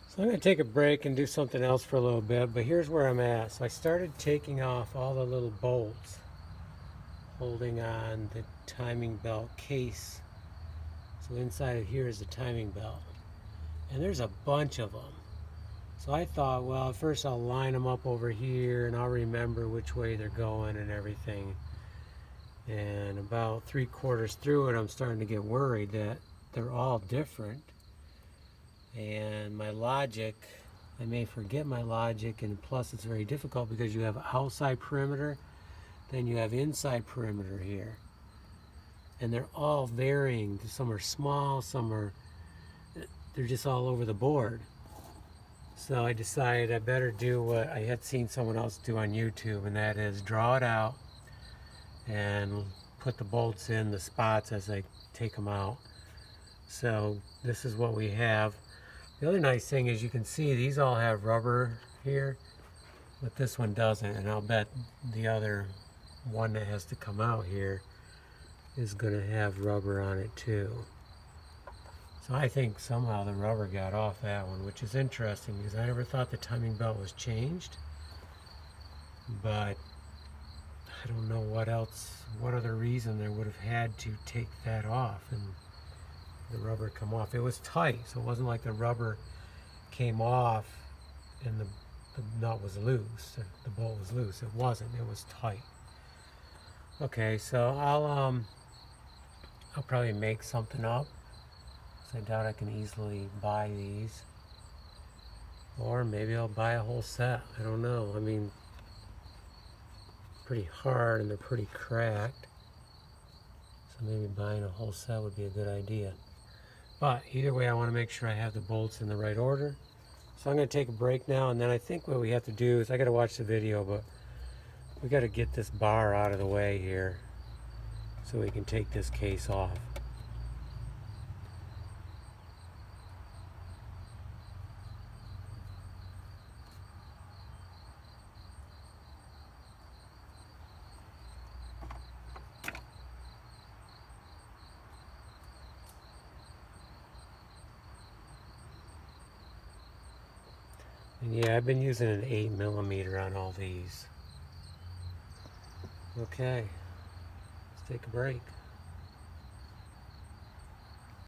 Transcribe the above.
So I'm going to take a break and do something else for a little bit, but here's where I'm at. So I started taking off all the little bolts holding on the timing belt case. So inside of here is the timing belt. And there's a bunch of them. So I thought, well, first I'll line them up over here and I'll remember which way they're going and everything. And about 3/4 through it, I'm starting to get worried that they're all different. And my logic, I may forget my logic, and plus it's very difficult because you have outside perimeter, then you have inside perimeter here. And they're all varying. Some are small, they're just all over the board. So I decided I better do what I had seen someone else do on YouTube, and that is draw it out and put the bolts in the spots as I take them out. So this is what we have. The other nice thing is you can see these all have rubber here, but this one doesn't, and I'll bet the other one that has to come out here is going to have rubber on it too. So I think somehow the rubber got off that one, which is interesting because I never thought the timing belt was changed, but I don't know what other reason they would have had to take that off and the rubber come off. It was tight, so it wasn't like the rubber came off and the nut was loose, the bolt was loose. It wasn't, it was tight. Okay, so I'll probably make something up. So I doubt I can easily buy these. Or maybe I'll buy a whole set. I don't know. I mean, pretty hard and they're pretty cracked. So maybe buying a whole set would be a good idea. But either way, I want to make sure I have the bolts in the right order. So I'm going to take a break now, and then I think what we have to do is I got to watch the video, but we got to get this bar out of the way here so we can take this case off. And yeah, I've been using an 8mm on all these. Okay, let's take a break.